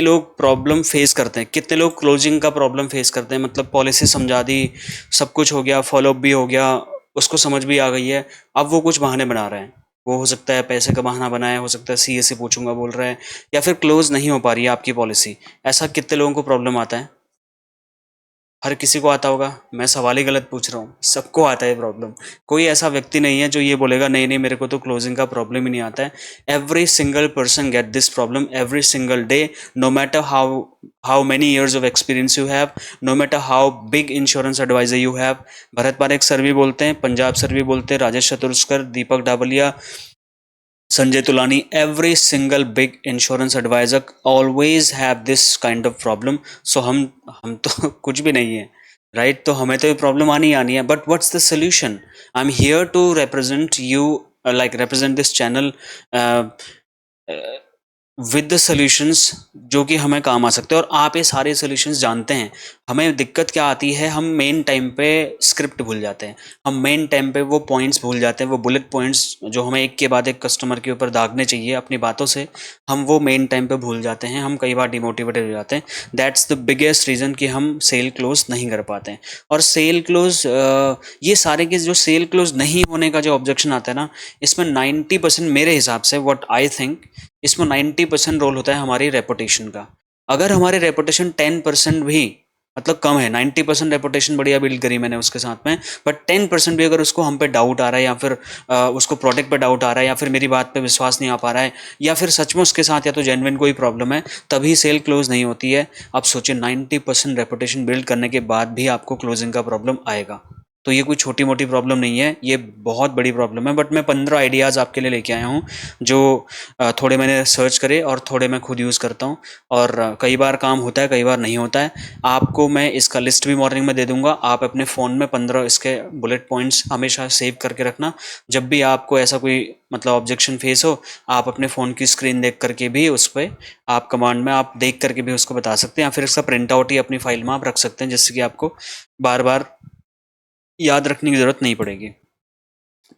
लोग problem face करते हैं, कितने लोग क्लोजिंग का प्रॉब्लम फेस करते हैं, मतलब पॉलिसी समझा दी, सब कुछ हो गया, फॉलोअप भी हो गया, उसको समझ भी आ गई है, अब वो कुछ बहाने बना रहे हैं। वो हो सकता है पैसे का बहाना बनाया, हो सकता है सीए से पूछूंगा बोल रहे हैं, या फिर क्लोज नहीं हो पा रही है आपकी पॉलिसी। ऐसा कितने लोगों को प्रॉब्लम आता है? हर किसी को आता होगा, मैं सवाल ही गलत पूछ रहा हूँ, सबको आता है प्रॉब्लम। कोई ऐसा व्यक्ति नहीं है जो ये बोलेगा नहीं नहीं मेरे को तो क्लोजिंग का प्रॉब्लम ही नहीं आता है। Every single person get this problem every single day, no matter how many years of experience you have, no matter how big insurance advisor you have. Bharat Parekh sir भी बोलते हैं, पंजाब सर भी बोलते हैं, Rajesh Chatursakar, Deepak Dabaliya, Sanjay Tulani, every single big insurance advisor always have this kind of problem. So हम तो कुछ भी नहीं है, राइट? तो हमें तो ये प्रॉब्लम आनी आनी है, but what's the solution? I am here to represent you, like represent this channel uh, with the solutions जो कि हमें काम आ सकते हैं, और आप ये सारे सॉल्यूशंस जानते हैं। हमें दिक्कत क्या आती है, हम मेन टाइम पे स्क्रिप्ट भूल जाते हैं, हम मेन टाइम पे वो पॉइंट्स भूल जाते हैं, वो बुलेट पॉइंट्स जो हमें एक के बाद एक कस्टमर के ऊपर दागने चाहिए अपनी बातों से, हम वो मेन टाइम पे भूल जाते हैं, हम कई बार डिमोटिवेटेड हो जाते हैं। दैट्स द बिगेस्ट रीज़न कि हम सेल क्लोज नहीं कर पाते हैं। और सेल क्लोज, ये सारे के जो सेल क्लोज नहीं होने का जो ऑब्जेक्शन आता है ना, इसमें 90% मेरे हिसाब से, व्हाट आई थिंक, इसमें 90% रोल होता है हमारी रेपुटेशन का। अगर हमारी रेपुटेशन 10% भी, मतलब कम है, 90% रेपुटेशन बढ़िया बिल्ड करी मैंने उसके साथ में, बट 10% भी अगर उसको हम पे डाउट आ रहा है, या फिर उसको प्रोडक्ट पे डाउट आ रहा है, या फिर मेरी बात पे विश्वास नहीं आ पा रहा है, या फिर सच में उसके साथ या तो जेन्युइन कोई प्रॉब्लम है, तभी सेल क्लोज नहीं होती है। आप सोचिए 90% रेपुटेशन बिल्ड करने के बाद भी आपको क्लोजिंग का प्रॉब्लम आएगा। तो ये कोई छोटी मोटी प्रॉब्लम नहीं है, ये बहुत बड़ी प्रॉब्लम है। बट मैं 15 आइडियाज़ आपके लिए लेके आया हूँ, जो थोड़े मैंने सर्च करे और थोड़े मैं खुद यूज़ करता हूँ, और कई बार काम होता है, कई बार नहीं होता है। आपको मैं इसका लिस्ट भी मॉर्निंग में दे दूंगा, आप अपने फ़ोन में 15 इसके बुलेट पॉइंट्स हमेशा सेव करके रखना। जब भी आपको ऐसा कोई मतलब ऑब्जेक्शन फेस हो, आप अपने फ़ोन की स्क्रीन देख करके भी उस पर, आप कमांड में आप देख करके भी उसको बता सकते हैं, या फिर इसका प्रिंट आउट ही अपनी फाइल में आप रख सकते हैं, जिससे कि आपको बार बार याद रखने की ज़रूरत नहीं पड़ेगी।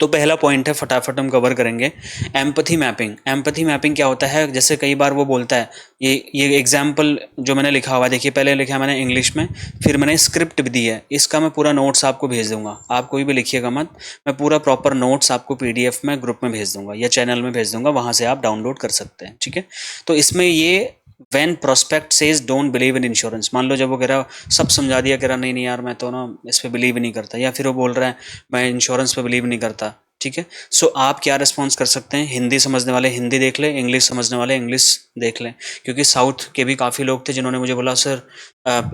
तो पहला पॉइंट है, फटाफट हम कवर करेंगे, एम्पथी मैपिंग। एम्पथी मैपिंग क्या होता है? जैसे कई बार वो बोलता है, ये एग्जाम्पल जो मैंने लिखा हुआ है, देखिए पहले लिखा है मैंने इंग्लिश में, फिर मैंने स्क्रिप्ट भी दी है, इसका मैं पूरा नोट्स आपको भेज दूंगा, आप कोई भी लिखिएगा मत, मैं पूरा प्रॉपर नोट्स आपको पीडीएफ में ग्रुप में भेज दूंगा या चैनल में भेज दूंगा, वहां से आप डाउनलोड कर सकते हैं, ठीक है? तो इसमें ये when prospect says don't believe in insurance, मान लो जब वो कह रहा सब समझा दिया, कह रहा नहीं नहीं यार मैं तो ना इस पर बिलीव नहीं करता, या फिर वो बोल रहा है मैं इंश्योरेंस पे बिलीव नहीं करता, ठीक है? सो आप क्या रिस्पॉन्स कर सकते हैं? हिंदी समझने वाले हिंदी देख लें, इंग्लिश समझने वाले इंग्लिश देख लें, क्योंकि साउथ के भी काफ़ी लोग थे जिन्होंने मुझे बोला sir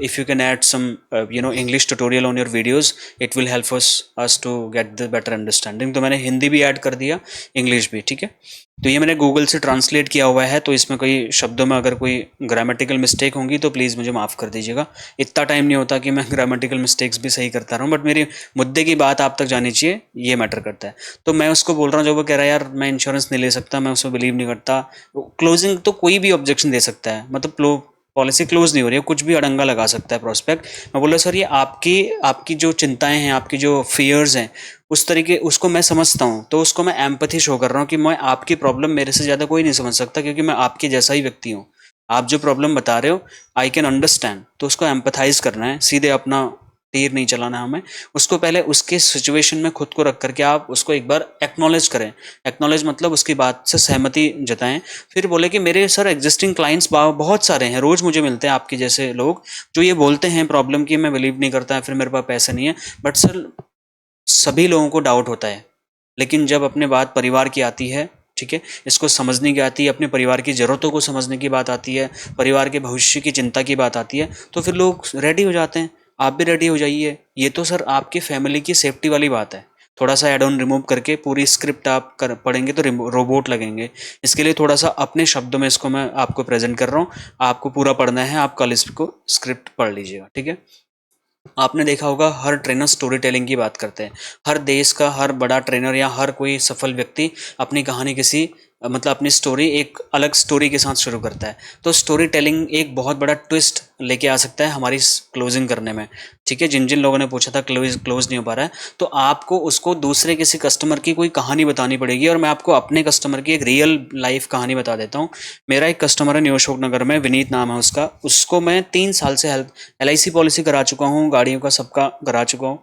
if you can add some English tutorial on your videos, it will help us to get the better understanding. तो मैंने हिंदी भी ऐड कर दिया, इंग्लिश भी, ठीक है? तो ये मैंने गूगल से ट्रांसलेट किया हुआ है, तो इसमें कोई शब्दों में अगर कोई ग्रामेटिकल मिस्टेक होंगी तो प्लीज़ मुझे माफ़ कर दीजिएगा। इतना टाइम नहीं होता कि मैं ग्रामेटिकल मिस्टेक्स भी सही करता रहूँ, बट मेरी मुद्दे की बात आप तक जानी चाहिए, ये मैटर करता है। तो मैं उसको बोल रहा हूँ, जो वो कह रहा है यार मैं इंश्योरेंस नहीं ले सकता, मैं उसमें बिलीव नहीं करता, क्लोजिंग तो कोई भी ऑब्जेक्शन दे सकता है, मतलब पॉलिसी क्लोज नहीं हो रही है, कुछ भी अड़ंगा लगा सकता है प्रोस्पेक्ट। मैं बोल रहा सर ये आपकी आपकी जो चिंताएं हैं, आपकी जो फियर्स हैं, उस तरीके उसको मैं समझता हूँ, तो उसको मैं एम्पैथी शो कर रहा हूँ कि मैं आपकी प्रॉब्लम मेरे से ज़्यादा कोई नहीं समझ सकता, क्योंकि मैं आपके जैसा ही व्यक्ति हूँ। आप जो प्रॉब्लम बता रहे हो आई कैन अंडरस्टैंड, तो उसको एम्पथाइज करना है, सीधे अपना तीर नहीं चलाना हमें, उसको पहले उसके सिचुएशन में खुद को रख करके आप उसको एक बार एक्नॉलेज करें। एक्नॉलेज मतलब उसकी बात से सहमति जताएं। फिर बोले कि मेरे सर एग्जिस्टिंग क्लाइंट्स बहुत सारे हैं, रोज मुझे मिलते हैं आपके जैसे लोग जो ये बोलते हैं प्रॉब्लम की मैं बिलीव नहीं करता है, फिर मेरे पास पैसे नहीं है। बट सर सभी लोगों को डाउट होता है, लेकिन जब अपने बात परिवार की आती है, ठीक है, इसको समझने की आती है, अपने परिवार की ज़रूरतों को समझने की बात आती है, परिवार के भविष्य की चिंता की बात आती है, तो फिर लोग रेडी हो जाते हैं। आप भी रेडी हो जाइए। ये तो सर आपकी फैमिली की सेफ्टी वाली बात है। थोड़ा सा एड ऑन रिमूव करके पूरी स्क्रिप्ट आप पढ़ेंगे तो रोबोट लगेंगे। इसके लिए थोड़ा सा अपने शब्दों में इसको मैं आपको प्रेजेंट कर रहा हूँ। आपको पूरा पढ़ना है, आप कल इसको स्क्रिप्ट पढ़ लीजिएगा, ठीक है? आपने देखा होगा हर ट्रेनर स्टोरी टेलिंग की बात करते हैं। हर देश का हर बड़ा ट्रेनर या हर कोई सफल व्यक्ति अपनी कहानी किसी मतलब अपनी स्टोरी एक अलग स्टोरी के साथ शुरू करता है। तो स्टोरी टेलिंग एक बहुत बड़ा ट्विस्ट लेके आ सकता है हमारी क्लोजिंग करने में। ठीक है, जिन जिन लोगों ने पूछा था क्लोज नहीं हो पा रहा है, तो आपको उसको दूसरे किसी कस्टमर की कोई कहानी बतानी पड़ेगी। और मैं आपको अपने कस्टमर की एक रियल लाइफ कहानी बता देता हूँ। मेरा एक कस्टमर है न्यू अशोक नगर में, विनीत नाम है उसका। उसको मैं 3 साल से हेल्थ LIC पॉलिसी करा चुका हूँ, गाड़ियों का सबका करा चुका हूँ।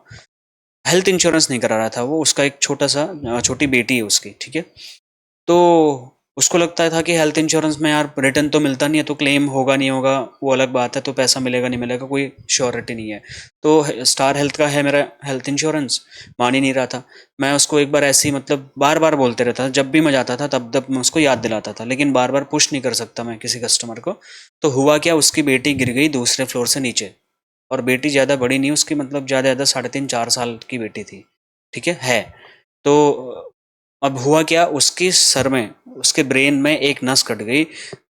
हेल्थ इंश्योरेंस नहीं करा रहा था वो, उसका एक छोटी बेटी है उसकी। ठीक है, तो उसको लगता था कि हेल्थ इंश्योरेंस में यार रिटर्न तो मिलता नहीं है, तो क्लेम होगा नहीं होगा वो अलग बात है, तो पैसा मिलेगा नहीं मिलेगा कोई श्योरिटी नहीं है। तो स्टार हेल्थ का है मेरा हेल्थ इंश्योरेंस, मान ही नहीं रहा था। मैं उसको एक बार ऐसे ही मतलब बार बार बोलते रहता था, जब भी मैं जाता था तब तब मैं उसको याद दिलाता था, लेकिन बार बार पुश नहीं कर सकता मैं किसी कस्टमर को। तो हुआ क्या, उसकी बेटी गिर गई दूसरे फ्लोर से नीचे। और बेटी ज़्यादा बड़ी नहीं उसकी, मतलब ज़्यादा ज़्यादा 3.5-4 साल की बेटी थी। ठीक है। तो अब हुआ क्या, उसके सर में, उसके ब्रेन में एक नस कट गई।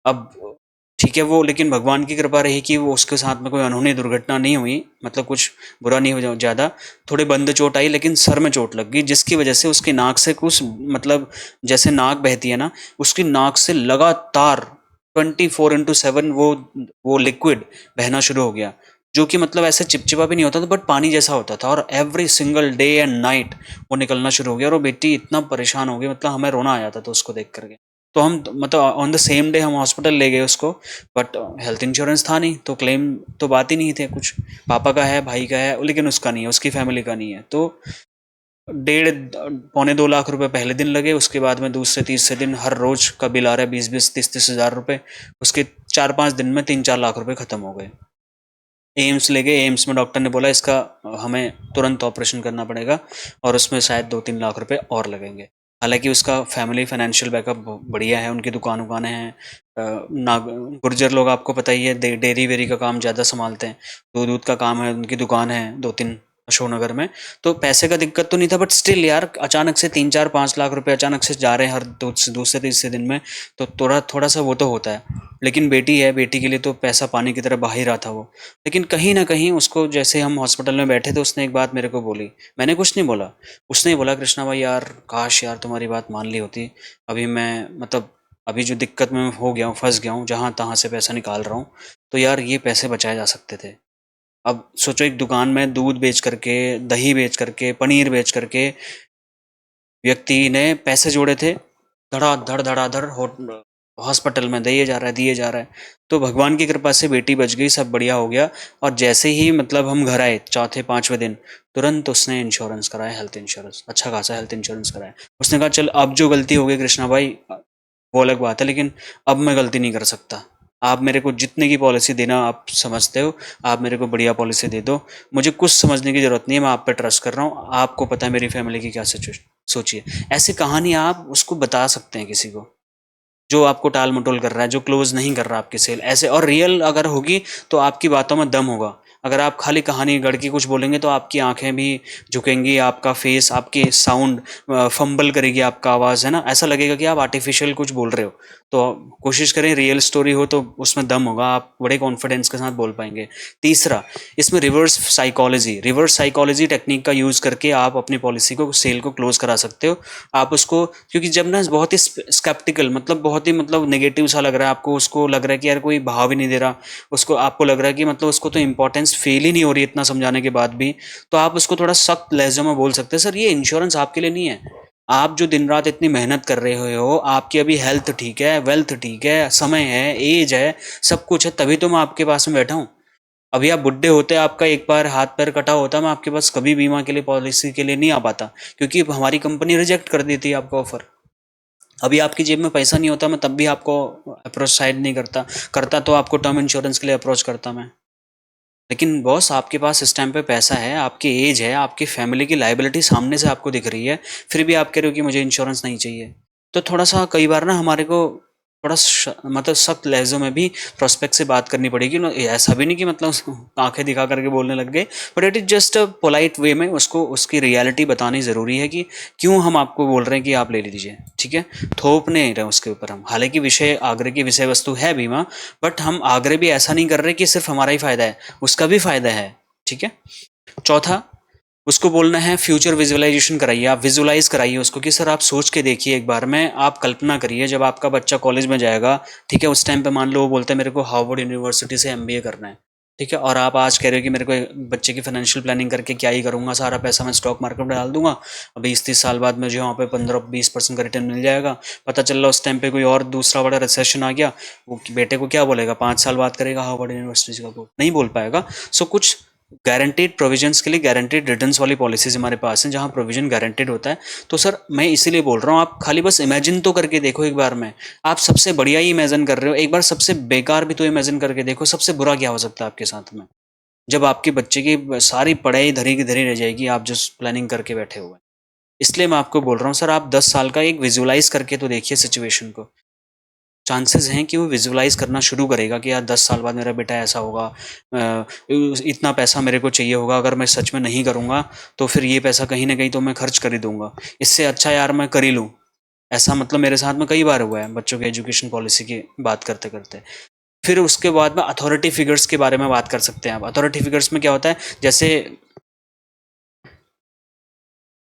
अब ठीक है, वो लेकिन भगवान की कृपा रही कि वो उसके साथ में कोई अनहोनी दुर्घटना नहीं हुई, मतलब कुछ बुरा नहीं हो ज़्यादा। थोड़ी बंद चोट आई, लेकिन सर में चोट लग गई, जिसकी वजह से उसकी नाक से कुछ मतलब जैसे नाक बहती है ना, उसकी नाक से लगातार 24/7 वो लिक्विड बहना शुरू हो गया, जो कि मतलब ऐसे चिपचिपा भी नहीं होता था, बट पानी जैसा होता था। और every single day and night वो निकलना शुरू हो गया। और वो बेटी इतना परेशान हो गई, मतलब हमें रोना आ जाता था उसको देख करके। तो हम मतलब ऑन द सेम डे हम हॉस्पिटल ले गए उसको, बट हेल्थ इंश्योरेंस था नहीं, तो क्लेम तो बात ही नहीं थे कुछ। पापा का है, भाई का है, लेकिन उसका नहीं है, उसकी फैमिली का नहीं है। तो 1.5 पौने 2 लाख रुपए पहले दिन लगे, उसके बाद में दूसरे तीसरे दिन हर रोज का बिल आ रहा है 20-20 30-30 हज़ार रुपए। उसके 4-5 दिन में 3-4 लाख रुपए खत्म हो गए। एम्स ले गए, एम्स में डॉक्टर ने बोला इसका हमें तुरंत ऑपरेशन करना पड़ेगा, और उसमें शायद 2-3 लाख रुपए और लगेंगे। हालांकि उसका फैमिली फाइनेंशियल बैकअप बढ़िया है, उनकी दुकान उकानें हैं। गुर्जर लोग आपको पता ही है, डेयरी वेरी का काम ज़्यादा संभालते हैं, दूध दूध का काम है, उनकी दुकान है 2-3 अशोकनगर में। तो पैसे का दिक्कत तो नहीं था, बट स्टिल यार अचानक से 3-4-5 लाख रुपए अचानक से जा रहे हैं हर दूसरे तीसरे दिन में, तो थोड़ा थोड़ा सा वो तो होता है। लेकिन बेटी है, बेटी के लिए तो पैसा पानी की तरह बहा ही रहा था वो। लेकिन कहीं न कहीं उसको, जैसे हम हॉस्पिटल में बैठे थे, उसने एक बात मेरे को बोली। मैंने कुछ नहीं बोला। उसने ही बोला, कृष्णा भाई यार, काश यार तुम्हारी बात मान ली होती। अभी मैं मतलब अभी जो दिक्कत में हो गया हूँ, फँस गया हूँ, जहाँ-तहाँ से पैसा निकाल रहा हूँ, तो यार ये पैसे बचाए जा सकते थे। अब सोचो, एक दुकान में दूध बेच करके, दही बेच करके, पनीर बेच करके व्यक्ति ने पैसे जोड़े थे, धड़ाधड़ धड़ाधड़ हॉस्पिटल में दिए जा रहा है, दिए जा रहा है। तो भगवान की कृपा से बेटी बच गई, सब बढ़िया हो गया। और जैसे ही मतलब हम घर आए चौथे पांचवें दिन, तुरंत उसने इंश्योरेंस कराया, हेल्थ इंश्योरेंस, अच्छा खासा हेल्थ इंश्योरेंस कराया। उसने कहा चल, अब जो गलती हो गई कृष्णा भाई, वो अलग बात है, लेकिन अब मैं गलती नहीं कर सकता। आप मेरे को जितने की पॉलिसी देना आप समझते हो, आप मेरे को बढ़िया पॉलिसी दे दो। मुझे कुछ समझने की ज़रूरत नहीं है, मैं आप पे ट्रस्ट कर रहा हूँ। आपको पता है मेरी फैमिली की क्या सिचुएशन। सोचिए, ऐसी कहानी आप उसको बता सकते हैं किसी को, जो आपको टाल-मटोल कर रहा है, जो क्लोज़ नहीं कर रहा आपकी सेल, ऐसे। और रियल अगर होगी, तो आपकी बातों में दम होगा। अगर आप खाली कहानी गढ़ के कुछ बोलेंगे, तो आपकी आँखें भी झुकेंगी, आपका फेस, आपकी साउंड फंबल करेगी आपका आवाज़, है ना? ऐसा लगेगा कि आप आर्टिफ़िशियल कुछ बोल रहे हो। तो कोशिश करें रियल स्टोरी हो, तो उसमें दम होगा, आप बड़े कॉन्फिडेंस के साथ बोल पाएँगे। तीसरा, इसमें रिवर्स साइकोलॉजी टेक्निक का यूज़ करके आप अपनी पॉलिसी को, सेल को क्लोज़ करा सकते हो। आप उसको, क्योंकि जब ना बहुत ही स्केप्टिकल, मतलब बहुत ही मतलब नेगेटिव सा लग रहा है आपको, उसको लग रहा है कि यार कोई भाव ही नहीं दे रहा, उसको आपको लग रहा है कि मतलब उसको तो इंपॉर्टेंस फील ही नहीं हो रही इतना समझाने के बाद भी, तो आप उसको थोड़ा सख्त लहजे में बोल सकते हैं, सर ये इंश्योरेंस आपके लिए नहीं है। आप जो दिन रात इतनी मेहनत कर रहे हो, आपकी अभी हेल्थ ठीक है, वेल्थ ठीक है, समय है, एज है, सब कुछ है, तभी तो मैं आपके पास में बैठा हूँ। अभी आप बुड्ढे होते, आपका एक बार हाथ पैर कटा होता, मैं आपके पास कभी बीमा के लिए, पॉलिसी के लिए नहीं आ पाता, क्योंकि हमारी कंपनी रिजेक्ट कर देती है आपका ऑफर। अभी आपकी जेब में पैसा नहीं होता, मैं तब भी आपको अप्रोच शायद नहीं करता। करता तो आपको टर्म इंश्योरेंस के लिए अप्रोच करता मैं। लेकिन बॉस, आपके पास इस टाइम पे पैसा है, आपकी एज है, आपकी फैमिली की लाइबिलिटी सामने से आपको दिख रही है, फिर भी आप कह रहे हो कि मुझे इंश्योरेंस नहीं चाहिए। तो थोड़ा सा कई बार ना हमारे को थोड़ा मतलब सख्त लहजों में भी प्रोस्पेक्ट से बात करनी पड़ेगी ना। ऐसा भी नहीं कि मतलब आंखें दिखा करके बोलने लग गए, but it is just a polite way में उसको उसकी रियलिटी बतानी ज़रूरी है कि क्यों हम आपको बोल रहे हैं कि आप ले लीजिए। ठीक है, थोप नहीं रहे उसके ऊपर हम। हालांकि विषय आग्रह की विषय वस्तु है बीमा, बट हम आग्रह भी ऐसा नहीं कर रहे कि सिर्फ हमारा ही फायदा है, उसका भी फायदा है। ठीक है। चौथा, उसको बोलना है फ्यूचर विजुअलाइजेशन कराइए, आप विजुअलाइज कराइए उसको कि सर आप सोच के देखिए एक बार में, आप कल्पना करिए जब आपका बच्चा कॉलेज में जाएगा, ठीक है, उस टाइम पे मान लो वो बोलता है मेरे को हार्वर्ड यूनिवर्सिटी से एमबीए करना है, ठीक है, और आप आज कह रहे हो कि मेरे को बच्चे की फाइनेंशियल प्लानिंग करके क्या ही करूंगा, सारा पैसा मैं स्टॉक मार्केट में डाल दूंगा, 20-30 साल बाद मुझे वहाँ पे 15-20% का रिटर्न मिल जाएगा। पता चल रहा उस टाइम पे कोई और दूसरा बड़ा रिसेशन आ गया, वो बेटे को क्या बोलेगा, 5 साल बाद करेगा हार्वर्ड यूनिवर्सिटी का कोर्स, नहीं बोल पाएगा। सो कुछ गारंटीड प्रोविजंस के लिए गारंटीड रिटर्न्स वाली पॉलिसीज हमारे पास हैं जहां प्रोविजन गारंटीड होता है। तो सर मैं इसीलिए बोल रहा हूँ, आप खाली बस इमेजिन तो करके देखो एक बार में, आप सबसे बढ़िया ही इमेजिन कर रहे हो, एक बार सबसे बेकार भी तो इमेजिन करके देखो, सबसे बुरा क्या हो सकता है आपके साथ में, जब आपके बच्चे की सारी पढ़ाई धरी की धरी रह जाएगी, आप जो प्लानिंग करके बैठे हुए हैं। इसलिए मैं आपको बोल रहा हूँ सर, आप 10 साल का एक विजुअलाइज करके तो देखिए सिचुएशन को, चांसेस हैं कि वो विजुअलाइज करना शुरू करेगा कि यार 10 साल बाद मेरा बेटा ऐसा होगा, इतना पैसा मेरे को चाहिए होगा, अगर मैं सच में नहीं करूँगा तो फिर ये पैसा कहीं ना कहीं तो मैं खर्च कर ही दूंगा, इससे अच्छा यार मैं कर ही लूँ। ऐसा मतलब मेरे साथ में कई बार हुआ है बच्चों के एजुकेशन पॉलिसी की बात करते करते। फिर उसके बाद में अथॉरिटी फिगर्स के बारे में बात कर सकते हैं आप। अथॉरिटी फिगर्स में क्या होता है, जैसे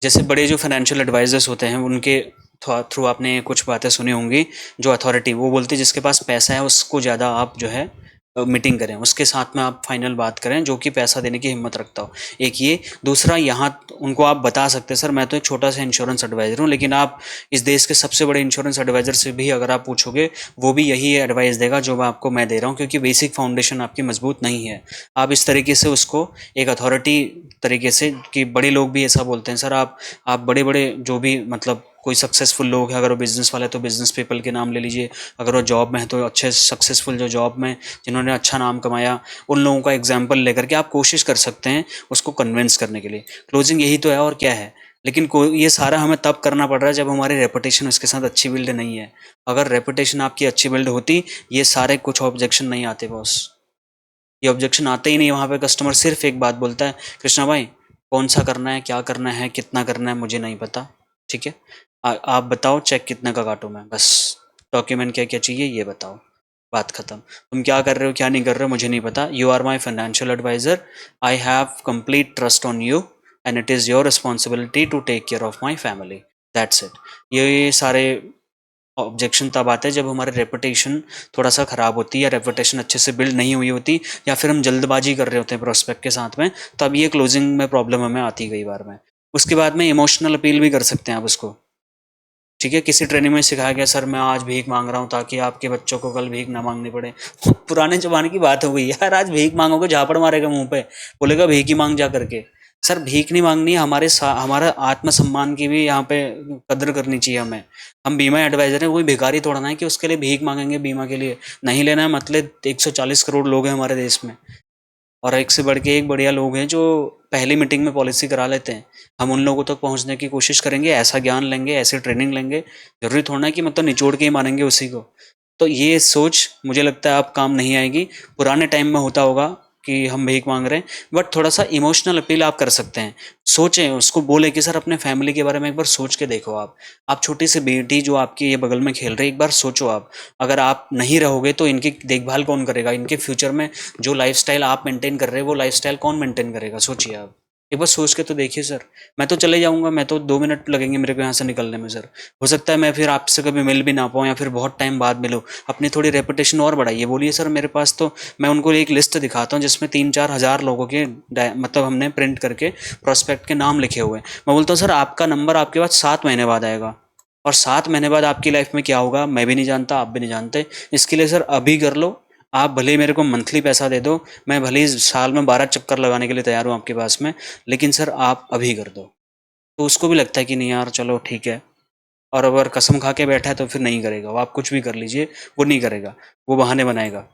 जैसे बड़े जो फाइनेंशियल एडवाइजर्स होते हैं उनके थ्रू आपने कुछ बातें सुनी होंगी, जो अथॉरिटी वो बोलती है जिसके पास पैसा है उसको ज़्यादा आप जो है मीटिंग करें, उसके साथ में आप फाइनल बात करें जो कि पैसा देने की हिम्मत रखता हो। एक ये, दूसरा यहाँ उनको आप बता सकते हैं सर मैं तो एक छोटा सा इंश्योरेंस एडवाइजर हूँ, लेकिन आप इस देश के सबसे बड़े इंश्योरेंस एडवाइजर से भी अगर आप पूछोगे वो भी यही एडवाइस देगा जो मैं दे रहा हूँ, क्योंकि बेसिक फाउंडेशन आपकी मजबूत नहीं है। आप इस तरीके से उसको एक अथॉरिटी तरीके से, कि बड़े लोग भी ऐसा बोलते हैं सर, आप बड़े बड़े जो भी मतलब कोई सक्सेसफुल लोग हैं, अगर वो बिजनेस वाले तो बिजनेस पीपल के नाम ले लीजिए, अगर वो जॉब में है तो अच्छे सक्सेसफुल जो जॉब में जिन्होंने अच्छा नाम कमाया, उन लोगों का एग्जाम्पल लेकर के आप कोशिश कर सकते हैं उसको कन्विंस करने के लिए। क्लोजिंग यही तो है और क्या है। लेकिन ये सारा हमें तब करना पड़ रहा है जब हमारी रेपुटेशन उसके साथ अच्छी बिल्ड नहीं है। अगर रेपुटेशन आपकी अच्छी बिल्ड होती, ये सारे कुछ ऑब्जेक्शन नहीं आते बॉस, ये ऑब्जेक्शन आते ही नहीं। वहाँ पे कस्टमर सिर्फ एक बात बोलता है, कृष्णा भाई कौन सा करना है, क्या करना है, कितना करना है, मुझे नहीं पता, ठीक है, आप बताओ चेक कितने का काटूं मैं, बस डॉक्यूमेंट क्या क्या चाहिए ये बताओ, बात खत्म। तुम क्या कर रहे हो क्या नहीं कर रहे हो मुझे नहीं पता, you are my financial advisor, I have complete trust on you and it is your responsibility to take care of my family, that's it. ये सारे ऑब्जेक्शन तब आता है जब हमारी रेपुटेशन थोड़ा सा ख़राब होती है, या रेपुटेशन अच्छे से बिल्ड नहीं हुई होती, या फिर हम जल्दबाजी कर रहे होते हैं प्रोस्पेक्ट के साथ में, तब ये क्लोजिंग में प्रॉब्लम हमें आती कई बार में। उसके बाद में इमोशनल अपील भी कर सकते हैं आप उसको, ठीक है। किसी ट्रेनिंग में सिखाया गया सर मैं आज भीख मांग रहा हूँ ताकि आपके बच्चों को कल भीख ना मांगनी पड़े। पुराने जमाने की बात हो गई यार, आज भीख मांगोगे झापड़ मारेगा मुंह पे, बोलेगा भीख ही मांग जा करके। सर भीख नहीं मांगनी, हमारा आत्मसम्मान की भी यहाँ पे कदर करनी चाहिए हमें। हम बीमा एडवाइजर हैं, कोई भिखारी थोड़ा ना है कि उसके लिए भीख मांगेंगे बीमा के लिए। नहीं लेना है मतलब 140 करोड़ लोग हैं हमारे देश में, और एक से बढ़ के एक बढ़िया लोग हैं जो पहली मीटिंग में पॉलिसी करा लेते हैं। हम उन लोगों तक पहुंचने की कोशिश करेंगे, ऐसा ज्ञान लेंगे, ऐसी ट्रेनिंग लेंगे, जरूरी थोड़ा है कि मतलब निचोड़ के ही मानेंगे उसी को। तो ये सोच मुझे लगता है अब काम नहीं आएगी। पुराने टाइम में होता होगा कि हम भीख मांग रहे हैं, बट थोड़ा सा इमोशनल अपील आप कर सकते हैं। सोचें, उसको बोले कि सर अपने फैमिली के बारे में एक बार सोच के देखो। आप छोटी सी बेटी जो आपकी ये बगल में खेल रही है, एक बार सोचो आप, अगर आप नहीं रहोगे तो इनकी देखभाल कौन करेगा, इनके फ्यूचर में जो लाइफस्टाइल आप मेंटेन कर रहे हो वो लाइफस्टाइल कौन मेंटेन करेगा, सोचिए आप। एक बार सोच के तो देखिए सर। मैं तो चले जाऊंगा, मैं तो 2 मिनट लगेंगे मेरे को यहाँ से निकलने में सर। हो सकता है मैं फिर आपसे कभी मिल भी ना पाऊँ, या फिर बहुत टाइम बाद मिलूँ। अपनी थोड़ी रेपुटेशन और बढ़ाइए, बोलिए सर मेरे पास तो, मैं उनको एक लिस्ट दिखाता हूँ जिसमें 3-4 हज़ार लोगों के मतलब हमने प्रिंट करके प्रोस्पेक्ट के नाम लिखे हुए हैं। मैं बोलता हूँ सर आपका नंबर आपके पास 7 महीने बाद आएगा, और 7 महीने बाद आपकी लाइफ में क्या होगा मैं भी नहीं जानता, आप भी नहीं जानते। इसके लिए सर अभी कर लो। आप भले ही मेरे को मंथली पैसा दे दो, मैं भले ही साल में 12 चक्कर लगाने के लिए तैयार हूँ आपके पास में, लेकिन सर आप अभी कर दो। तो उसको भी लगता है कि नहीं यार चलो ठीक है। और अगर कसम खा के बैठा है तो फिर नहीं करेगा वो, आप कुछ भी कर लीजिए वो नहीं करेगा, वो बहाने बनाएगा।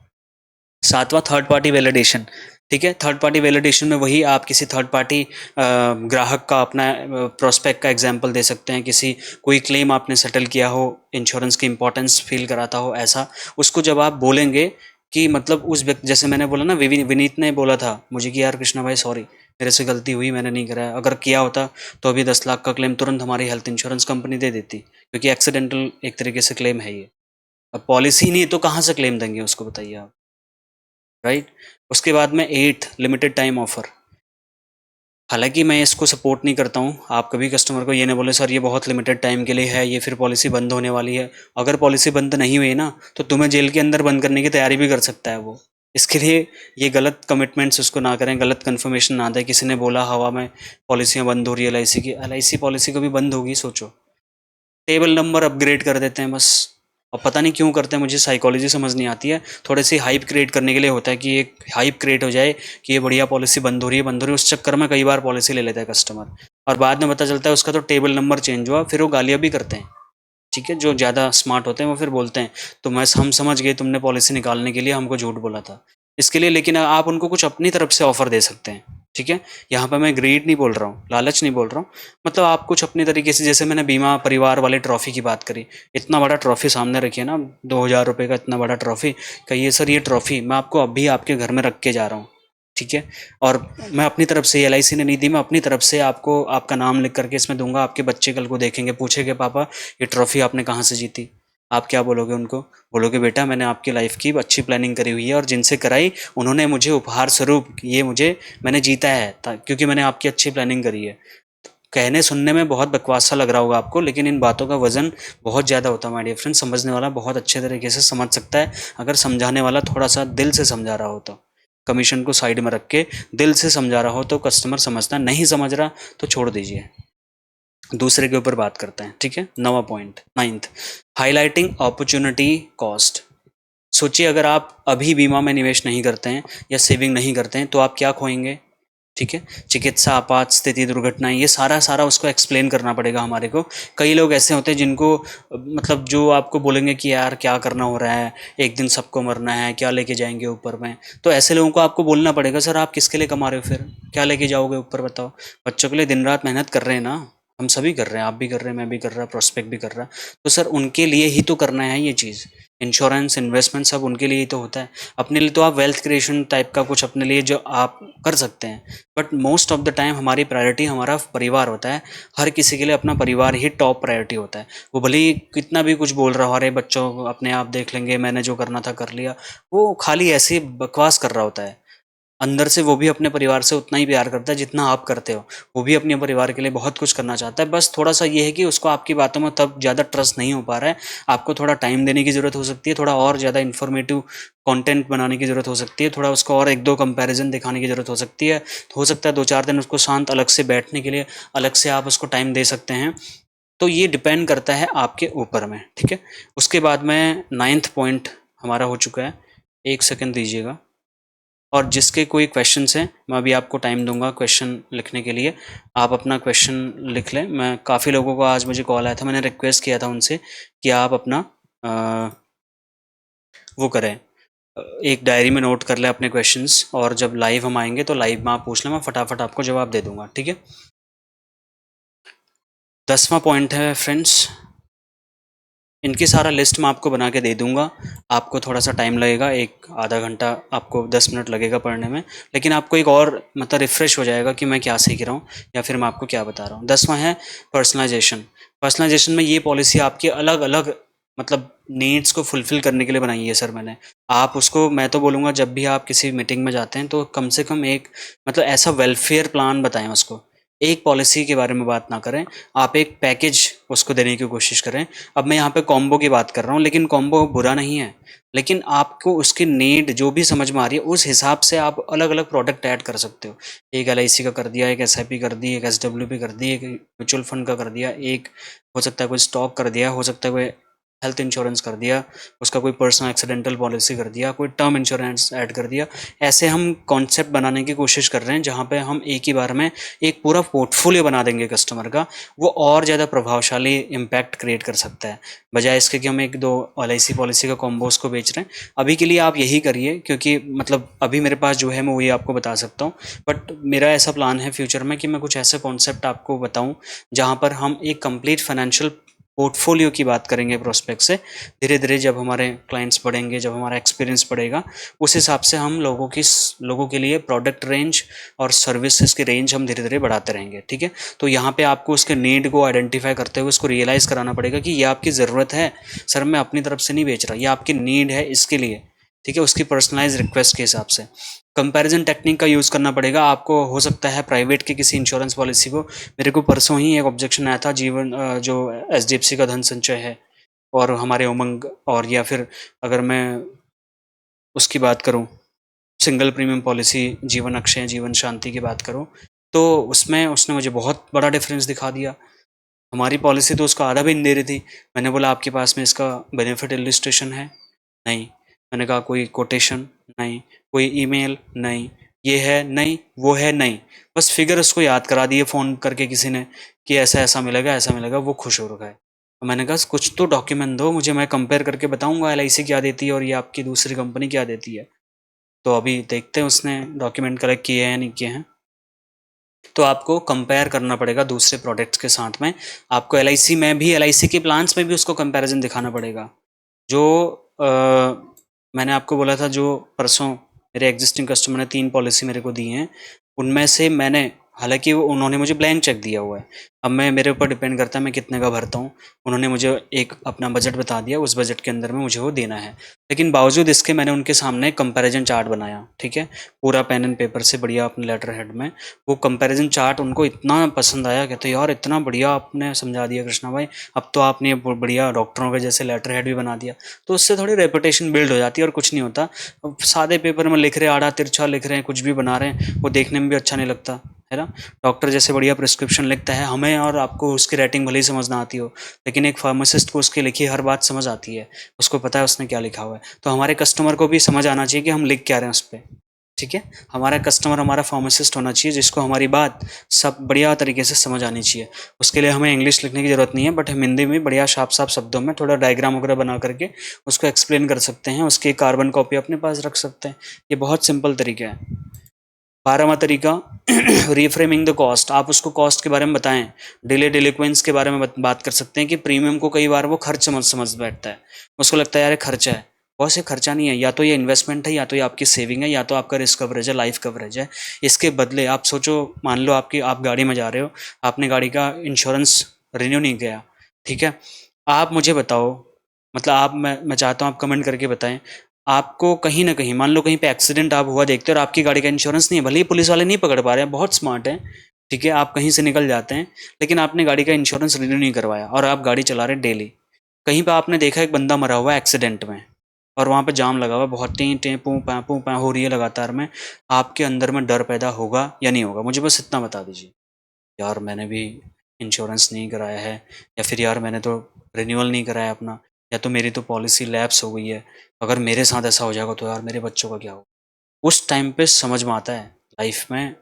सातवां, थर्ड पार्टी वैलिडेशन, ठीक है। थर्ड पार्टी वैलिडेशन में वही आप किसी थर्ड पार्टी ग्राहक का अपना प्रोस्पेक्ट का एग्जांपल दे सकते हैं, किसी कोई क्लेम आपने सेटल किया हो, इंश्योरेंस की इंपॉर्टेंस फील कराता हो ऐसा। उसको जब आप बोलेंगे कि मतलब उस व्यक्ति, जैसे मैंने बोला ना, विनीत ने बोला था मुझे कि यार कृष्णा भाई सॉरी, मेरे से गलती हुई, मैंने नहीं कराया, अगर किया होता तो अभी 10 लाख का क्लेम तुरंत हमारी हेल्थ इंश्योरेंस कंपनी दे देती, क्योंकि एक्सीडेंटल एक तरीके से क्लेम है ये। अब पॉलिसी नहीं है तो कहाँ से क्लेम देंगे उसको, बताइए आप, राइट। उसके बाद में 8 लिमिटेड टाइम ऑफर, हालाँकि मैं इसको सपोर्ट नहीं करता हूँ। आप कभी कस्टमर को ये ना बोलें सर ये बहुत लिमिटेड टाइम के लिए है, ये फिर पॉलिसी बंद होने वाली है। अगर पॉलिसी बंद नहीं हुई ना, तो तुम्हें जेल के अंदर बंद करने की तैयारी भी कर सकता है वो। इसके लिए ये गलत कमिटमेंट्स उसको ना करें, गलत कन्फर्मेशन ना दें। किसी ने बोला हवा में पॉलिसियाँ बंद हो रही है एलआईसी की, एलआईसी पॉलिसी कभी बंद होगी सोचो? टेबल नंबर अपग्रेड कर देते हैं बस। और पता नहीं क्यों करते हैं, मुझे साइकोलॉजी समझ नहीं आती है। थोड़ी सी हाइप क्रिएट करने के लिए होता है कि एक हाइप क्रिएट हो जाए कि ये बढ़िया पॉलिसी बंद हो रही है, बंद हो रही है। उस चक्कर में कई बार पॉलिसी ले लेता है कस्टमर, और बाद में पता चलता है उसका तो टेबल नंबर चेंज हुआ, फिर वो गालियाँ भी करते हैं। ठीक है, जो ज़्यादा स्मार्ट होते हैं वो फिर बोलते हैं तो मैं हम समझ गए तुमने पॉलिसी निकालने के लिए हमको झूठ बोला था। इसके लिए लेकिन आप उनको कुछ अपनी तरफ से ऑफर दे सकते हैं। ठीक है, यहाँ पे मैं ग्रीड नहीं बोल रहा हूँ, लालच नहीं बोल रहा हूँ। मतलब आप कुछ अपनी तरीके से, जैसे मैंने बीमा परिवार वाले ट्रॉफी की बात करी, इतना बड़ा ट्रॉफी सामने रखिए ना, 2000 रुपये का इतना बड़ा ट्रॉफी, कहिए सर ये ट्रॉफी मैं आपको अभी आपके घर में रख के जा रहा हूँ। ठीक है, और मैं अपनी तरफ से, एलआईसी ने नहीं दी, मैं अपनी तरफ से आपको आपका नाम लिख करके इसमें दूंगा। आपके बच्चे कल को देखेंगे, पूछेंगे पापा ये ट्रॉफी आपने कहाँ से जीती? आप क्या बोलोगे उनको? बोलोगे बेटा मैंने आपकी लाइफ की अच्छी प्लानिंग करी हुई है, और जिनसे कराई उन्होंने मुझे उपहार स्वरूप ये मुझे मैंने जीता है क्योंकि मैंने आपकी अच्छी प्लानिंग करी है। कहने सुनने में बहुत बकवास सा लग रहा होगा आपको, लेकिन इन बातों का वजन बहुत ज़्यादा होता है माय डियर फ्रेंड। समझने वाला बहुत अच्छे तरीके से समझ सकता है, अगर समझाने वाला थोड़ा सा दिल से समझा रहा हो तो। कमीशन को साइड में रख के दिल से समझा रहा हो तो कस्टमर समझता है, नहीं समझ रहा तो छोड़ दीजिए, दूसरे के ऊपर बात करते हैं। ठीक है, नवा point, ninth, highlighting opportunity cost. सोचिए अगर आप अभी बीमा में निवेश नहीं करते हैं या सेविंग नहीं करते हैं तो आप क्या खोएंगे? ठीक है, चिकित्सा आपात स्थिति, दुर्घटनाएं, ये सारा सारा उसको एक्सप्लेन करना पड़ेगा हमारे को। कई लोग ऐसे होते हैं जिनको मतलब जो आपको बोलेंगे कि यार क्या करना हो रहा है, एक दिन सबको मरना है, क्या लेके जाएंगे ऊपर में? तो ऐसे लोगों को आपको बोलना पड़ेगा सर आप किसके लिए कमा रहे हो, फिर क्या लेके जाओगे ऊपर बताओ? बच्चों के लिए दिन रात मेहनत कर रहे हैं ना, हम सभी कर रहे हैं, आप भी कर रहे हैं, मैं भी कर रहा, प्रोस्पेक्ट भी कर रहा। तो सर उनके लिए ही तो करना है ये चीज़। इंश्योरेंस, इन्वेस्टमेंट सब उनके लिए ही तो होता है। अपने लिए तो आप वेल्थ क्रिएशन टाइप का कुछ अपने लिए जो आप कर सकते हैं, but most of the time हमारी प्रायोरिटी हमारा परिवार होता है। हर किसी के लिए अपना परिवार ही टॉप प्रायोरिटी होता है। वो भले ही कितना भी कुछ बोल रहा हो, अरे बच्चों अपने आप देख लेंगे, मैंने जो करना था कर लिया, वो खाली ऐसे ही बकवास कर रहा होता है। अंदर से वो भी अपने परिवार से उतना ही प्यार करता है जितना आप करते हो। वो भी अपने परिवार के लिए बहुत कुछ करना चाहता है, बस थोड़ा सा ये है कि उसको आपकी बातों में तब ज़्यादा ट्रस्ट नहीं हो पा रहा है। आपको थोड़ा टाइम देने की ज़रूरत हो सकती है, थोड़ा और ज़्यादा इन्फॉर्मेटिव कंटेंट बनाने की ज़रूरत हो सकती है, थोड़ा उसको और एक दो कंपैरिजन दिखाने की ज़रूरत हो सकती है। हो सकता है 2-4 दिन उसको शांत अलग से बैठने के लिए अलग से आप उसको टाइम दे सकते हैं। तो ये डिपेंड करता है आपके ऊपर में। ठीक है, उसके बाद में 9th पॉइंट हमारा हो चुका है। 1 सेकंड दीजिएगा। और जिसके कोई क्वेश्चंस हैं मैं अभी आपको टाइम दूंगा क्वेश्चन लिखने के लिए। आप अपना क्वेश्चन लिख लें। मैं काफ़ी लोगों को आज मुझे कॉल आया था, मैंने रिक्वेस्ट किया था उनसे कि आप अपना वो करें, एक डायरी में नोट कर लें अपने क्वेश्चंस, और जब लाइव हम आएंगे तो लाइव में आप पूछ लें, मैं फटाफट आपको जवाब दे दूंगा। ठीक है, 10वां पॉइंट है फ्रेंड्स, इनकी सारा लिस्ट मैं आपको बना के दे दूंगा। आपको थोड़ा सा टाइम लगेगा, एक आधा घंटा आपको 10 मिनट लगेगा पढ़ने में, लेकिन आपको एक और मतलब रिफ्रेश हो जाएगा कि मैं क्या सीख रहा हूँ या फिर मैं आपको क्या बता रहा हूँ। 10वां है पर्सनलाइजेशन। पर्सनलाइजेशन में ये पॉलिसी आपकी अलग अलग मतलब नीड्स को फुलफिल करने के लिए बनाई है सर मैंने। आप उसको, मैं तो बोलूँगा जब भी आप किसी मीटिंग में जाते हैं तो कम से कम एक मतलब ऐसा वेलफेयर प्लान बताएं उसको। एक पॉलिसी के बारे में बात ना करें, आप एक पैकेज उसको देने की कोशिश करें। अब मैं यहाँ पे कॉम्बो की बात कर रहा हूँ, लेकिन कॉम्बो बुरा नहीं है, लेकिन आपको उसकी नीड जो भी समझ में आ रही है उस हिसाब से आप अलग अलग प्रोडक्ट ऐड कर सकते हो। एक एलआईसी का कर दिया, एक एसआईपी कर दी, एक एसडब्ल्यूपी कर दी, एक म्यूचुअल फंड का कर दिया, एक हो सकता है कोई स्टॉक कर दिया, हो सकता है कोई हेल्थ इंश्योरेंस कर दिया, उसका कोई पर्सनल एक्सीडेंटल पॉलिसी कर दिया, कोई टर्म इंश्योरेंस ऐड कर दिया। ऐसे हम कॉन्सेप्ट बनाने की कोशिश कर रहे हैं जहाँ पे हम एक ही बार में एक पूरा पोर्टफोलियो बना देंगे कस्टमर का। वो और ज़्यादा प्रभावशाली इम्पैक्ट क्रिएट कर सकता है, बजाय इसके कि हम एक दो एलआईसी पॉलिसी का कॉम्बोस को बेच रहे हैं। अभी के लिए आप यही करिए, क्योंकि मतलब अभी मेरे पास जो है मैं वही आपको बता सकता हूँ। बट मेरा ऐसा प्लान है फ्यूचर में कि मैं कुछ ऐसे कॉन्सेप्ट आपको बताऊँ जहाँ पर हम एक कंप्लीट फाइनेंशियल पोर्टफोलियो की बात करेंगे प्रोस्पेक्ट से। धीरे धीरे जब हमारे क्लाइंट्स बढ़ेंगे, जब हमारा एक्सपीरियंस बढ़ेगा, उस हिसाब से हम लोगों के लिए प्रोडक्ट रेंज और सर्विसेज की रेंज हम धीरे धीरे बढ़ाते रहेंगे। ठीक है, तो यहाँ पे आपको उसके नीड को आइडेंटिफाई करते हुए उसको रियलाइज़ कराना पड़ेगा कि ये आपकी ज़रूरत है सर, मैं अपनी तरफ से नहीं बेच रहा, ये आपकी नीड है, इसके लिए ठीक है, उसकी पर्सनलाइज रिक्वेस्ट के हिसाब से। कंपैरिजन टेक्निक का यूज़ करना पड़ेगा आपको। हो सकता है प्राइवेट की किसी इंश्योरेंस पॉलिसी को, मेरे को परसों ही एक ऑब्जेक्शन आया था जीवन जो एचडीएफसी का धन संचय है और हमारे उमंग, और या फिर अगर मैं उसकी बात करूं सिंगल प्रीमियम पॉलिसी जीवन अक्षय जीवन शांति की बात करूं, तो उसमें उसने मुझे बहुत बड़ा डिफरेंस दिखा दिया। हमारी पॉलिसी तो उसका आधा भी नहीं दे रही थी। मैंने बोला आपके पास में इसका बेनिफिट इलिस्ट्रेशन है? नहीं। मैंने कहा कोई कोटेशन? नहीं। कोई ईमेल? नहीं। ये है? नहीं। वो है? नहीं। बस फिगर उसको याद करा दिए फ़ोन करके किसी ने कि ऐसा ऐसा मिलेगा, ऐसा मिलेगा, वो खुश हो रखा है। तो मैंने कहा कुछ तो डॉक्यूमेंट दो मुझे, मैं कंपेयर करके बताऊंगा एलआईसी क्या देती है और ये आपकी दूसरी कंपनी क्या देती है। तो अभी देखते हैं उसने डॉक्यूमेंट कलेक्ट किए हैं नहीं किए हैं। तो आपको कंपेयर करना पड़ेगा दूसरे प्रोडक्ट्स के साथ में। आपको एलआईसी में भी, एलआईसी के प्लान्स में भी उसको कंपैरिजन दिखाना पड़ेगा। जो मैंने आपको बोला था, जो परसों मेरे एग्जिस्टिंग कस्टमर ने 3 पॉलिसी मेरे को दी हैं, उनमें से मैंने, हालांकि उन्होंने मुझे ब्लैंक चेक दिया हुआ है, अब मैं, मेरे ऊपर डिपेंड करता है मैं कितने का भरता हूँ। उन्होंने मुझे एक अपना बजट बता दिया, उस बजट के अंदर में मुझे वो देना है। लेकिन बावजूद इसके मैंने उनके सामने कंपैरिजन चार्ट बनाया, ठीक है, पूरा पेन एंड पेपर से बढ़िया अपने लेटर हेड में। वो कंपैरिजन चार्ट उनको इतना पसंद आया, कहते यार इतना बढ़िया आपने समझा दिया कृष्णा भाई, अब तो आपने बढ़िया डॉक्टरों के जैसे लेटर हेड भी बना दिया। तो उससे थोड़ी रेपुटेशन बिल्ड हो जाती है और कुछ नहीं होता। सादे पेपर में लिख रहे हैं, आड़ा तिरछा लिख रहे हैं, कुछ भी बना रहे हैं, वो देखने में भी अच्छा नहीं लगता है ना। डॉक्टर जैसे बढ़िया प्रिस्क्रिप्शन लिखता है, हमें और आपको उसकी राइटिंग भले ही समझ ना आती हो, लेकिन एक फार्मासिस्ट को उसकी लिखी हर बात समझ आती है, उसको पता है उसने क्या लिखा हुआ है। तो हमारे कस्टमर को भी समझ आना चाहिए कि हम लिख क्या रहे हैं उस पर, ठीक है। हमारा कस्टमर हमारा फार्मासिस्ट होना चाहिए जिसको हमारी बात सब बढ़िया तरीके से समझ आनी चाहिए। उसके लिए हमें इंग्लिश लिखने की ज़रूरत नहीं है, बट हम हिंदी में बढ़िया साफ साफ शब्दों में थोड़ा डायग्राम वगैरह बना करके उसको एक्सप्लेन कर सकते हैं, उसकी कार्बन कॉपी अपने पास रख सकते हैं। ये बहुत सिंपल तरीका है। 12वां तरीका रीफ्रेमिंग द कॉस्ट। आप उसको कॉस्ट के बारे में बताएं, डिले डिलिक्वेंस के बारे में बात कर सकते हैं कि प्रीमियम को कई बार वो खर्च समझ समझ बैठता है, उसको लगता है यार ये खर्चा है। बहुत से खर्चा नहीं है, या तो ये इन्वेस्टमेंट है, या तो ये आपकी सेविंग है, या तो आपका रिस्क कवरेज है, लाइफ कवरेज है। इसके बदले आप सोचो, मान लो आप गाड़ी में जा रहे हो, आपने गाड़ी का इंश्योरेंस रिन्यू नहीं किया, ठीक है। आप मुझे बताओ, मतलब मैं चाहता हूँ आप कमेंट करके बताएं, आपको कहीं ना कहीं, मान लो कहीं पे एक्सीडेंट आप हुआ देखते हो और आपकी गाड़ी का इंश्योरेंस नहीं है, भले ही पुलिस वाले नहीं पकड़ पा रहे हैं, बहुत स्मार्ट हैं, ठीक है, आप कहीं से निकल जाते हैं, लेकिन आपने गाड़ी का इंश्योरेंस रिन्यू नहीं करवाया और आप गाड़ी चला रहे हैं डेली। कहीं पे आपने देखा एक बंदा मरा हुआ है एक्सीडेंट में, और वहाँ पे जाम लगा हुआ है, बहुत टी टे पू पै हो रही है लगातार में, आपके अंदर में डर पैदा होगा या नहीं होगा? मुझे बस इतना बता दीजिए। यार मैंने भी इंश्योरेंस नहीं कराया है, या फिर यार मैंने तो रिन्यूअल नहीं कराया अपना, या तो मेरी तो पॉलिसी लैप्स हो गई है, अगर मेरे साथ ऐसा हो जाएगा तो यार मेरे बच्चों का क्या होगा? उस टाइम पे समझ में आता है लाइफ में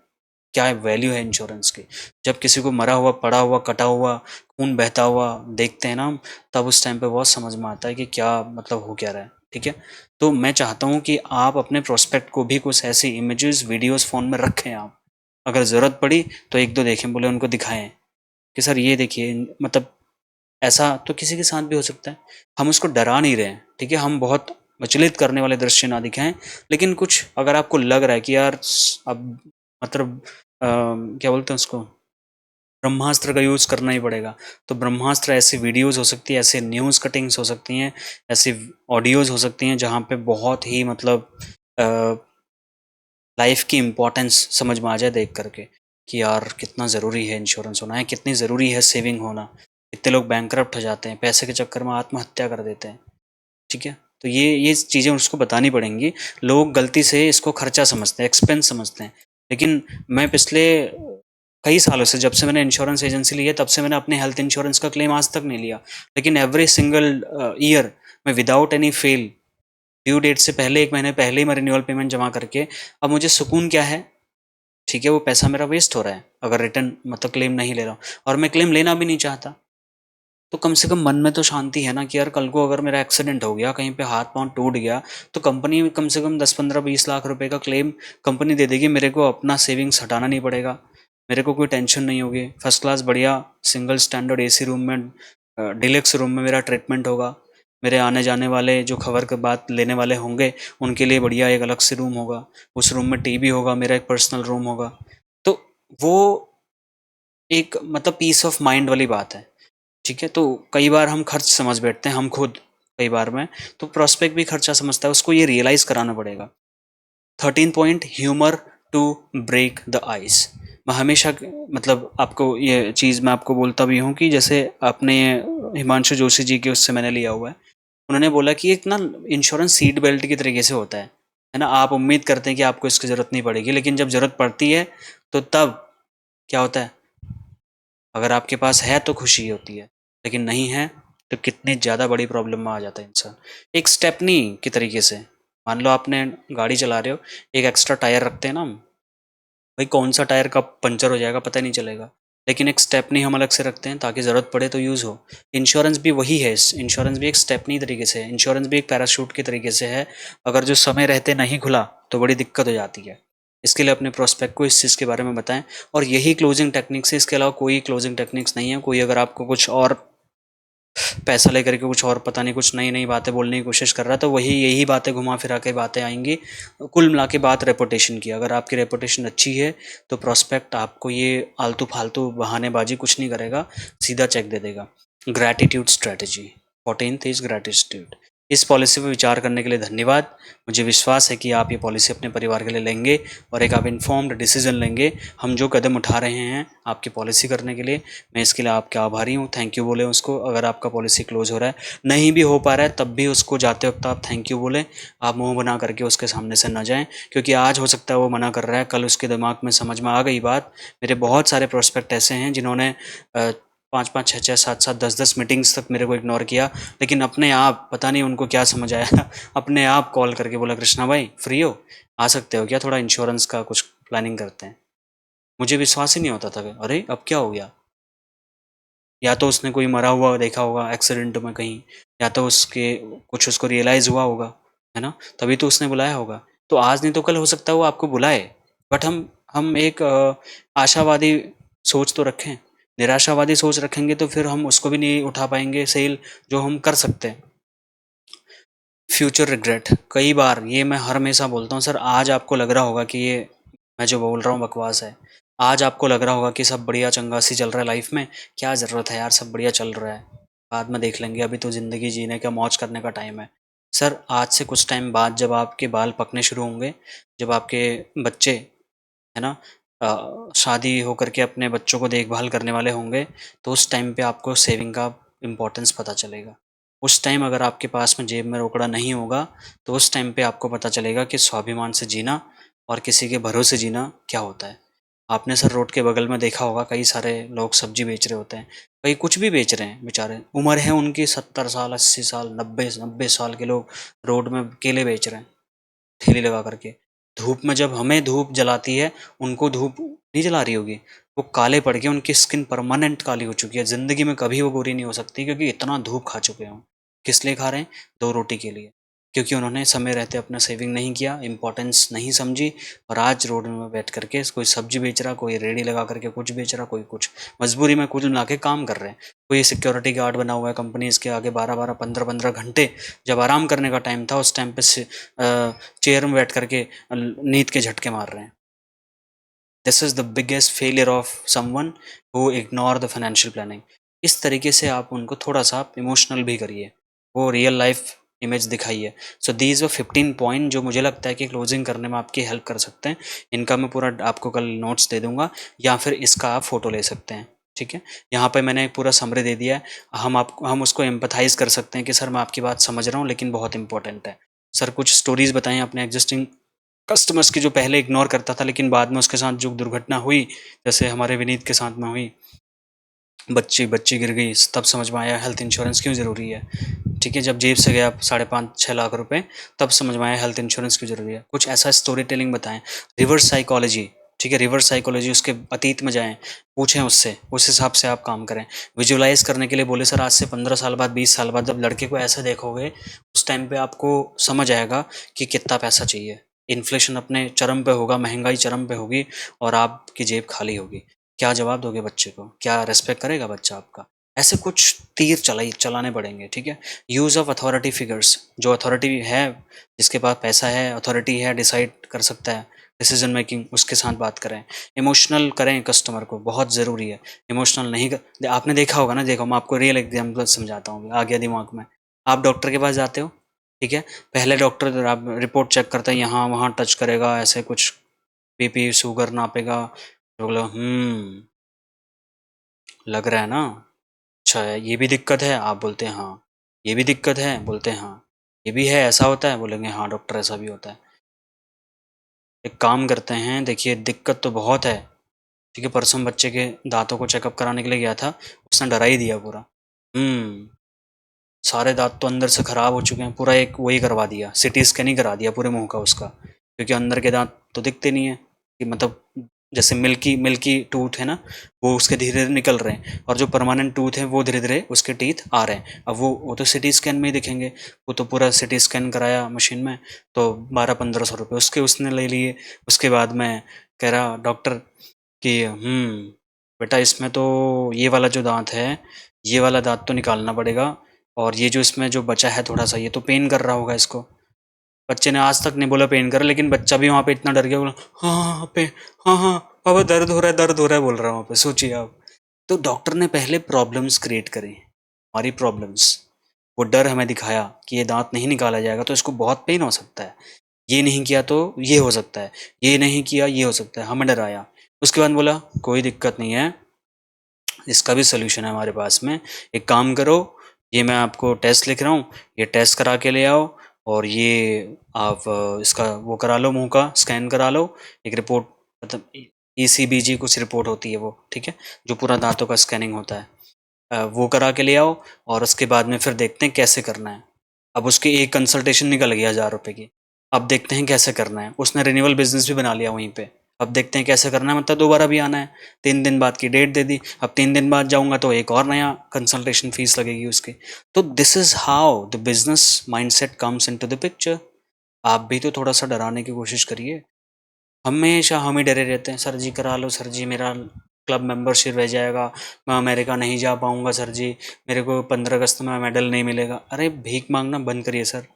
क्या वैल्यू है इंश्योरेंस की। जब किसी को मरा हुआ, पड़ा हुआ, कटा हुआ, खून बहता हुआ देखते हैं ना हम, तब उस टाइम पे बहुत समझ में आता है कि क्या मतलब हो क्या रहा है, ठीक है। तो मैं चाहता हूँ कि आप अपने प्रोस्पेक्ट को भी कुछ ऐसी इमेजेस वीडियोस फ़ोन में रखें आप, अगर ज़रूरत पड़ी तो 1-2 देखें, बोले उनको दिखाएँ कि सर ये देखिए, मतलब ऐसा तो किसी के साथ भी हो सकता है। हम उसको डरा नहीं रहे हैं, ठीक है? हम बहुत विचलित करने वाले दृश्य ना दिखाएँ, लेकिन कुछ अगर आपको लग रहा है कि यार अब मतलब क्या बोलते हैं उसको, ब्रह्मास्त्र का यूज़ करना ही पड़ेगा, तो ब्रह्मास्त्र ऐसी वीडियोज़ हो सकती है, ऐसे न्यूज़ कटिंग्स हो सकती हैं, ऐसी ऑडियोज़ हो सकती हैं जहाँ पे बहुत ही मतलब अ, लाइफ़ की इम्पोर्टेंस समझ में आ जाए देख कर के, कि यार कितना ज़रूरी है इंश्योरेंस होना है, कितनी ज़रूरी है सेविंग होना। कितने लोग बैंकरप्ट हो जाते हैं, पैसे के चक्कर में आत्महत्या कर देते हैं, ठीक है? तो ये चीज़ें उसको बतानी पड़ेंगी। लोग गलती से इसको खर्चा समझते हैं, एक्सपेंस समझते हैं। लेकिन मैं पिछले कई सालों से, जब से मैंने इंश्योरेंस एजेंसी ली है, तब से मैंने अपने हेल्थ इंश्योरेंस का क्लेम आज तक नहीं लिया। लेकिन एवरी सिंगल ईयर मैं without any fail, due date से पहले 1 महीने पहले ही मैं रिन्यूअल पेमेंट जमा करके, अब मुझे सुकून क्या है, ठीक है, वो पैसा मेरा वेस्ट हो रहा है अगर रिटर्न मतलब क्लेम नहीं ले रहा हूँ, और मैं क्लेम लेना भी नहीं चाहता। तो कम से कम मन में तो शांति है ना कि यार कल को अगर मेरा एक्सीडेंट हो गया, कहीं पे हाथ पांव टूट गया, तो कंपनी कम से कम 10-15-20 लाख रुपए का क्लेम कंपनी दे देगी, मेरे को अपना सेविंग्स हटाना नहीं पड़ेगा, मेरे को कोई टेंशन नहीं होगी, फर्स्ट क्लास बढ़िया सिंगल स्टैंडर्ड एसी रूम में, डिलक्स रूम में मेरा ट्रीटमेंट होगा। मेरे आने जाने वाले जो खबर के बात लेने वाले होंगे, उनके लिए बढ़िया एक अलग से रूम होगा, उस रूम में टीवी होगा, मेरा एक पर्सनल रूम होगा। तो वो एक मतलब पीस ऑफ माइंड वाली बात है, ठीक है। तो कई बार हम खर्च समझ बैठते हैं हम खुद, कई बार में, तो प्रॉस्पेक्ट भी खर्चा समझता है, उसको ये रियलाइज़ कराना पड़ेगा। 13 point, humour to break the ice. मैं हमेशा मतलब आपको ये चीज़ मैं आपको बोलता भी हूँ कि जैसे आपने हिमांशु जोशी जी के उससे मैंने लिया हुआ है, उन्होंने बोला कि एक ना इंश्योरेंस सीट बेल्ट की तरीके से होता है ना। आप उम्मीद करते हैं कि आपको इसकी ज़रूरत नहीं पड़ेगी, लेकिन जब ज़रूरत पड़ती है तो तब क्या होता है, अगर आपके पास है तो खुशी होती है, लेकिन नहीं है तो कितनी ज़्यादा बड़ी प्रॉब्लम में आ जाता है इंसान। एक स्टेपनी की तरीके से, मान लो आपने गाड़ी चला रहे हो, एक एक्स्ट्रा टायर रखते हैं ना हम, भाई कौन सा टायर कब पंचर हो जाएगा पता नहीं चलेगा, लेकिन एक स्टेपनी हम अलग से रखते हैं ताकि ज़रूरत पड़े तो यूज़ हो। इंश्योरेंस भी वही है, इंश्योरेंस भी एक स्टेपनी तरीके से है, इंश्योरेंस भी एक पैराशूट के तरीके से है। अगर जो समय रहते नहीं खुला तो बड़ी दिक्कत हो जाती है। इसके लिए अपने प्रोस्पेक्ट को इस चीज़ के बारे में बताएं, और यही क्लोजिंग टेक्निक्स है, इसके अलावा कोई क्लोजिंग टेक्निक्स नहीं है। कोई अगर आपको कुछ और पैसा लेकर के कुछ और पता नहीं कुछ नई नई बातें बोलने की कोशिश कर रहा है, तो वही यही बातें घुमा फिरा के बातें आएंगी। कुल मिला के बात रेपुटेशन की, अगर आपकी रेपुटेशन अच्छी है तो प्रोस्पेक्ट आपको ये आलतू फालतू बहानेबाजी कुछ नहीं करेगा, सीधा चेक दे देगा। Gratitude strategy, 14th is gratitude. इस पॉलिसी पर विचार करने के लिए धन्यवाद। मुझे विश्वास है कि आप ये पॉलिसी अपने परिवार के लिए लेंगे और एक आप इन्फॉर्म्ड डिसीजन लेंगे। हम जो कदम उठा रहे हैं आपकी पॉलिसी करने के लिए, मैं इसके लिए आपके आभारी हूँ। थैंक यू बोले उसको, अगर आपका पॉलिसी क्लोज हो रहा है, नहीं भी हो पा रहा है तब भी उसको जाते वक्त आप थैंक यू बोलें। आप मुंह बना करके उसके सामने से न जाएं, क्योंकि आज हो सकता है वो मना कर रहा है, कल उसके दिमाग में समझ में आ गई बात। मेरे बहुत सारे प्रोस्पेक्ट ऐसे हैं जिन्होंने 5-5, 6-6, 7-7, 10-10 मीटिंग्स तक मेरे को इग्नोर किया, लेकिन अपने आप पता नहीं उनको क्या समझ आया अपने आप कॉल करके बोला, कृष्णा भाई फ्री हो, आ सकते हो क्या, थोड़ा इंश्योरेंस का कुछ प्लानिंग करते हैं। मुझे विश्वास ही नहीं होता था कि अरे अब क्या हो गया। या तो उसने कोई मरा हुआ देखा होगा एक्सीडेंट में कहीं, या तो उसके कुछ उसको रियलाइज़ हुआ होगा, है ना, तभी तो उसने बुलाया होगा। तो आज नहीं तो कल हो सकता है वो आपको बुलाए, बट हम एक आशावादी सोच तो रखें। निराशावादी सोच रखेंगे तो फिर हम उसको भी नहीं उठा पाएंगे सेल जो हम कर सकते हैं। फ्यूचर रिग्रेट, कई बार ये मैं हर हमेशा बोलता हूँ सर, आज आपको लग रहा होगा कि ये मैं जो बोल रहा हूँ बकवास है। आज आपको लग रहा होगा कि सब बढ़िया चंगासी चल रहा है लाइफ में, क्या ज़रूरत है यार, सब बढ़िया चल रहा है, बाद में देख लेंगे, अभी तो ज़िंदगी जीने का मौज करने का टाइम है। सर आज से कुछ टाइम बाद जब आपके बाल पकने शुरू होंगे, जब आपके बच्चे, है ना, शादी होकर के अपने बच्चों को देखभाल करने वाले होंगे, तो उस टाइम पे आपको सेविंग का इम्पोर्टेंस पता चलेगा। उस टाइम अगर आपके पास में जेब में रोकड़ा नहीं होगा, तो उस टाइम पे आपको पता चलेगा कि स्वाभिमान से जीना और किसी के भरोसे जीना क्या होता है। आपने सर रोड के बगल में देखा होगा, कई सारे लोग सब्जी बेच रहे होते हैं, कई कुछ भी बेच रहे हैं बेचारे, उम्र है उनकी 70 साल, 80 साल, 90 साल के लोग रोड में केले बेच रहे हैं ठेली लगा करके। धूप में जब हमें धूप जलाती है, उनको धूप नहीं जला रही होगी, वो काले पड़ के उनकी स्किन परमानेंट काली हो चुकी है, ज़िंदगी में कभी वो गोरी नहीं हो सकती, क्योंकि इतना धूप खा चुके हों। किस लिए खा रहे हैं? 2 रोटी के लिए, क्योंकि उन्होंने समय रहते अपना सेविंग नहीं किया, इम्पोर्टेंस नहीं समझी, और आज रोड में बैठ करके कोई सब्जी बेच रहा, कोई रेड़ी लगा करके कुछ बेच रहा, कोई कुछ, मजबूरी में कुल मिला के काम कर रहे हैं। कोई सिक्योरिटी गार्ड बना हुआ है कंपनीज़ के आगे 12-12, 15-15 घंटे, जब आराम करने का टाइम था उस टाइम पे चेयर में बैठ करके नींद के झटके मार रहे हैं। This is the biggest failure of someone who ignore the financial planning. इस तरीके से आप उनको थोड़ा सा आप इमोशनल भी करिए, वो रियल लाइफ इमेज दिखाइए। सो दीज वर 15 पॉइंट जो मुझे लगता है कि क्लोजिंग करने में आपकी हेल्प कर सकते हैं। इनका मैं पूरा आपको कल नोट्स दे दूंगा, या फिर इसका आप फोटो ले सकते हैं। ठीक है, यहाँ पे मैंने एक पूरा समरी दे दिया है। हम उसको एम्पथाइज कर सकते हैं कि सर मैं आपकी बात समझ रहा हूँ, लेकिन बहुत इंपॉर्टेंट है। सर कुछ स्टोरीज बताएं अपने एग्जिस्टिंग कस्टमर्स की, जो पहले इग्नोर करता था लेकिन बाद में उसके साथ जो दुर्घटना हुई, जैसे हमारे विनीत के साथ में हुई, बच्ची बच्ची गिर गई, तब समझ में आया हेल्थ इंश्योरेंस क्यों ज़रूरी है। ठीक है, जब जेब से गया 5.5-6 लाख रुपए, तब समझ में आया हेल्थ इंश्योरेंस क्यों ज़रूरी है। कुछ ऐसा स्टोरी टेलिंग बताएं, रिवर्स साइकोलॉजी। ठीक है, रिवर्स साइकोलॉजी, उसके अतीत में जाएं, पूछें उससे, उस हिसाब से आप काम करें। विजुअलाइज करने के लिए बोले सर, आज से 15 साल बाद, 20 साल बाद जब लड़के को ऐसा देखोगे, उस टाइम पे आपको समझ आएगा कि कितना पैसा चाहिए। इन्फ्लेशन अपने चरम पे होगा, महंगाई चरम पे होगी, और आपकी जेब खाली होगी। क्या जवाब दोगे बच्चे को? क्या रेस्पेक्ट करेगा बच्चा आपका? ऐसे कुछ तीर चलाने पड़ेंगे। ठीक है, यूज़ ऑफ अथॉरिटी फिगर्स, जो अथॉरिटी है, जिसके पास पैसा है, अथॉरिटी है, डिसाइड कर सकता है, डिसीजन मेकिंग, उसके साथ बात करें। इमोशनल करें कस्टमर को, बहुत ज़रूरी है। इमोशनल नहीं आपने देखा होगा ना, देखो मैं आपको रियल एग्जाम्पल समझाता हूँ, आ गया दिमाग में। आप डॉक्टर के पास जाते हो, ठीक है, पहले डॉक्टर आप रिपोर्ट चेक करते हैं, यहाँ वहाँ टच करेगा, ऐसे कुछ बीपी शुगर नापेगा, तो बोला लग रहा है ना, अच्छा है, ये भी दिक्कत है, आप बोलते हैं हाँ, ये भी दिक्कत है, बोलते हैं हाँ, ये भी है, ऐसा होता है, बोलेंगे हाँ डॉक्टर ऐसा भी होता है। एक काम करते हैं, देखिए दिक्कत तो बहुत है, ठीक है, परसों बच्चे के दांतों को चेकअप कराने के लिए गया था, उसने डरा ही दिया पूरा। सारे दांत तो अंदर से खराब हो चुके हैं, पूरा एक वही करवा दिया, सिटी स्कैन ही करा दिया पूरे मुंह का उसका, क्योंकि अंदर के दांत तो दिखते नहीं है, कि मतलब जैसे मिल्की मिल्की टूथ है ना, वो उसके धीरे धीरे निकल रहे हैं, और जो परमानेंट टूथ है वो धीरे धीरे उसके टीथ आ रहे हैं। अब वो तो सिटी स्कैन में ही दिखेंगे, वो तो पूरा सिटी स्कैन कराया मशीन में, तो 1200-1500 रुपये उसके उसने ले लिए। उसके बाद में कह रहा डॉक्टर कि बेटा इसमें तो ये वाला जो दांत है, ये वाला दांत तो निकालना पड़ेगा, और ये जो इसमें जो बचा है थोड़ा सा, ये तो पेन कर रहा होगा इसको। बच्चे ने आज तक नहीं बोला पेन कर, लेकिन बच्चा भी वहाँ पे इतना डर गया, बोला हाँ हाँ हाँ, पे हाँ हाँ पापा दर्द हो रहा है, दर्द हो रहा है, बोल रहा है वहाँ पे, सोचिए आप। तो डॉक्टर ने पहले प्रॉब्लम्स क्रिएट करी, हमारी प्रॉब्लम्स, वो डर हमें दिखाया कि ये दांत नहीं निकाला जाएगा तो इसको बहुत पेन हो सकता है, ये नहीं किया तो ये हो सकता है, ये नहीं किया ये हो सकता है, हमें डराया। उसके बाद बोला कोई दिक्कत नहीं है, इसका भी सोल्यूशन है हमारे पास में, एक काम करो, ये मैं आपको टेस्ट लिख रहा हूँ, ये टेस्ट करा के ले आओ, और ये आप इसका वो करा लो, मुंह का स्कैन करा लो, एक रिपोर्ट, मतलब ईसीबीजी कुछ रिपोर्ट होती है वो, ठीक है, जो पूरा दांतों का स्कैनिंग होता है, वो करा के ले आओ, और उसके बाद में फिर देखते हैं कैसे करना है। अब उसकी एक कंसल्टेशन निकल गई 1000 रुपये की, अब देखते हैं कैसे करना है, उसने रिन्यूअल बिजनेस भी बना लिया वहीं पे, अब देखते हैं कैसे करना है, मतलब दोबारा भी आना है, 3 दिन बाद की डेट दे दी, अब 3 दिन बाद जाऊंगा तो एक और नया कंसल्टेशन फीस लगेगी उसकी। तो this is how the business mindset comes into the picture. आप भी तो थोड़ा सा डराने की कोशिश करिए, हमेशा हम ही डरे रहते हैं, सर जी करा लो, सर जी मेरा क्लब मेंबरशिप रह जाएगा, मैं अमेरिका नहीं जा पाऊंगा, सर जी मेरे को 15 अगस्त में मेडल नहीं मिलेगा। अरे भीख मांगना बंद करिए सर,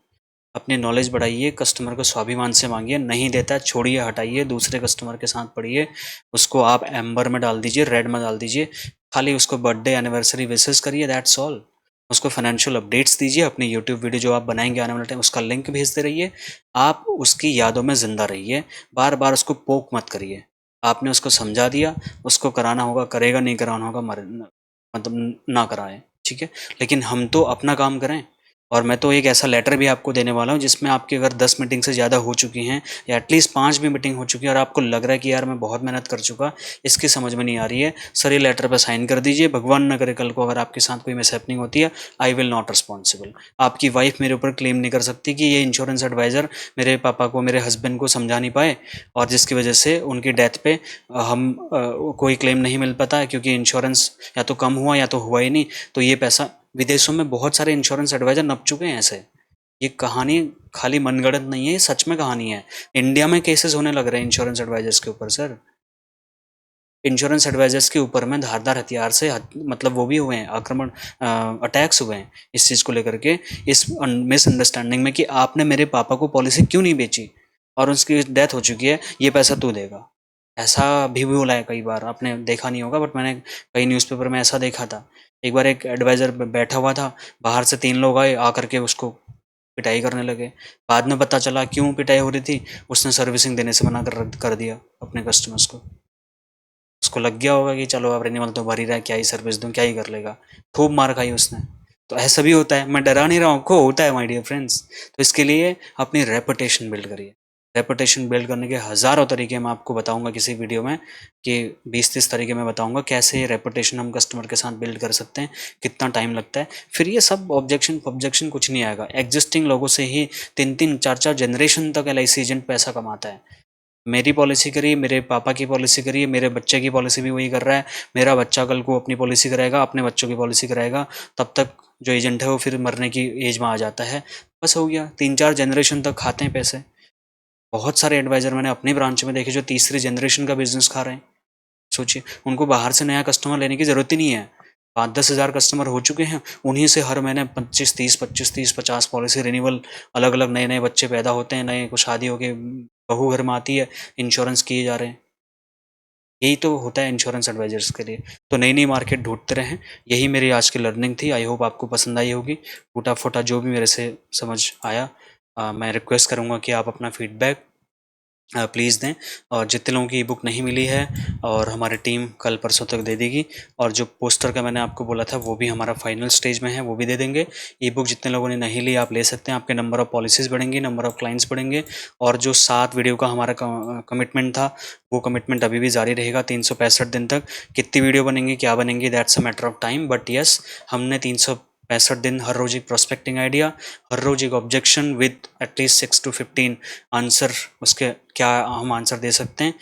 अपनी नॉलेज बढ़ाइए, कस्टमर को स्वाभिमान से मांगिए, नहीं देता है छोड़िए, हटाइए, दूसरे कस्टमर के साथ पढ़िए, उसको आप एम्बर में डाल दीजिए, रेड में डाल दीजिए, खाली उसको बर्थडे एनिवर्सरी विशेस करिए, दैट्स ऑल। उसको फाइनेंशियल अपडेट्स दीजिए, अपनी यूट्यूब वीडियो जो आप बनाएंगे आने वाले टाइम उसका लिंक भेजते रहिए, आप उसकी यादों में ज़िंदा रहिए, बार बार उसको पोक मत करिए। आपने उसको समझा दिया, उसको कराना होगा करेगा, नहीं कराना होगा मतलब ना कराए, ठीक है, लेकिन हम तो अपना काम करें। और मैं तो एक ऐसा लेटर भी आपको देने वाला हूँ जिसमें आपकी अगर 10 मीटिंग से ज़्यादा हो चुकी हैं, या एटलीस्ट 5 भी मीटिंग हो चुकी है, और आपको लग रहा है कि यार मैं बहुत मेहनत कर चुका, इसकी समझ में नहीं आ रही है, सर ये लेटर पर साइन कर दीजिए, भगवान न करे कल को अगर आपके साथ कोई मिसहैपनिंग होती है, आई विल नॉट रिस्पॉन्सिबल। आपकी वाइफ मेरे ऊपर क्लेम नहीं कर सकती कि ये इंश्योरेंस एडवाइज़र मेरे पापा को, मेरे हस्बैंड को समझा नहीं पाए, और जिसकी वजह से उनकी डेथ पे कोई क्लेम नहीं मिल पाता है, क्योंकि इंश्योरेंस या तो कम हुआ या तो हुआ ही नहीं, तो ये पैसा, विदेशों में बहुत सारे इंश्योरेंस एडवाइजर नप चुके हैं ऐसे। ये कहानी खाली मनगढ़ंत नहीं है, ये सच में कहानी है। इंडिया में केसेस होने लग रहे हैं इंश्योरेंस एडवाइजर्स के ऊपर सर, इंश्योरेंस एडवाइजर्स के ऊपर में धारदार हथियार से मतलब वो भी हुए हैं, आक्रमण, अटैक्स हुए हैं इस चीज़ को लेकर के, इस मिसअंडरस्टैंडिंग में कि आपने मेरे पापा को पॉलिसी क्यों नहीं बेची, और उसकी डेथ हो चुकी है, ये पैसा तू देगा। ऐसा भी बोला है कई बार, आपने देखा नहीं होगा बट मैंने कई न्यूज़पेपर में ऐसा देखा था। एक बार एक एडवाइज़र बैठा हुआ था, बाहर से 3 लोग आए, आकर के उसको पिटाई करने लगे। बाद में पता चला क्यों पिटाई हो रही थी, उसने सर्विसिंग देने से मना कर दिया अपने कस्टमर्स को। उसको लग गया होगा कि चलो अब रिन्यूअल तो भर ही रहा है, क्या ही सर्विस दूँ, क्या ही कर लेगा, खूब मार खाई उसने। तो ऐसा भी होता है, मैं डरा नहीं रहा हूँ, को होता है माय डियर फ्रेंड्स। तो इसके लिए अपनी रेपुटेशन बिल्ड करिए। रेपुटेशन बिल्ड करने के हज़ारों तरीके मैं आपको बताऊंगा किसी वीडियो में, कि 20-30 तरीके मैं बताऊंगा कैसे रेपुटेशन हम कस्टमर के साथ बिल्ड कर सकते हैं, कितना टाइम लगता है। फिर ये सब ऑब्जेक्शन ऑब्जेक्शन कुछ नहीं आएगा, एग्जिस्टिंग लोगों से ही 3-3 4-4 जनरेशन तक LIC एजेंट पैसा कमाता है। मेरी पॉलिसी करिए, मेरे पापा की पॉलिसी करिए, मेरे बच्चे की पॉलिसी भी वही कर रहा है, मेरा बच्चा कल को अपनी पॉलिसी कराएगा, अपने बच्चों की पॉलिसी कराएगा, तब तक जो एजेंट है वो फिर मरने की एज में आ जाता है। बस हो गया, 3-4 जनरेशन तक खाते हैं पैसे। बहुत सारे एडवाइज़र मैंने अपने ब्रांच में देखे जो तीसरी जनरेशन का बिजनेस खा रहे हैं। सोचिए, उनको बाहर से नया कस्टमर लेने की ज़रूरत ही नहीं है, 5-10 हज़ार कस्टमर हो चुके हैं, उन्हीं से हर महीने 25-30 पॉलिसी रिन्यूअल, अलग अलग नए नए बच्चे पैदा होते हैं, नए को शादी होके बहू घर में आती है, इंश्योरेंस किए जा रहे हैं। यही तो होता है इंश्योरेंस एडवाइजर्स के लिए। तो नई नई मार्केट ढूंढते रहें, यही मेरी आज की लर्निंग थी। आई होप आपको पसंद आई होगी। टूटा फूटा जो भी मेरे से समझ आया, मैं रिक्वेस्ट करूँगा कि आप अपना फीडबैक प्लीज़ दें। और जितने लोगों की ई बुक नहीं मिली है और हमारी टीम कल परसों तक दे देगी, और जो पोस्टर का मैंने आपको बोला था वो भी हमारा फाइनल स्टेज में है, वो भी दे देंगे। ई बुक जितने लोगों ने नहीं ली आप ले सकते हैं, आपके नंबर ऑफ़ पॉलिसीज़ बढ़ेंगी, नंबर ऑफ़ क्लाइंट्स बढ़ेंगे। और जो 7 वीडियो का हमारा कमिटमेंट था, वो कमिटमेंट अभी भी जारी रहेगा 365 दिन तक। कितनी वीडियो बनेंगी, क्या बनेंगी, that's a matter of time, but yes, हमने 365 दिन हर रोज़ एक प्रोस्पेक्टिंग आइडिया, हर रोज़ एक objection with at least 6 to 15 answer, उसके क्या हम आंसर दे सकते हैं,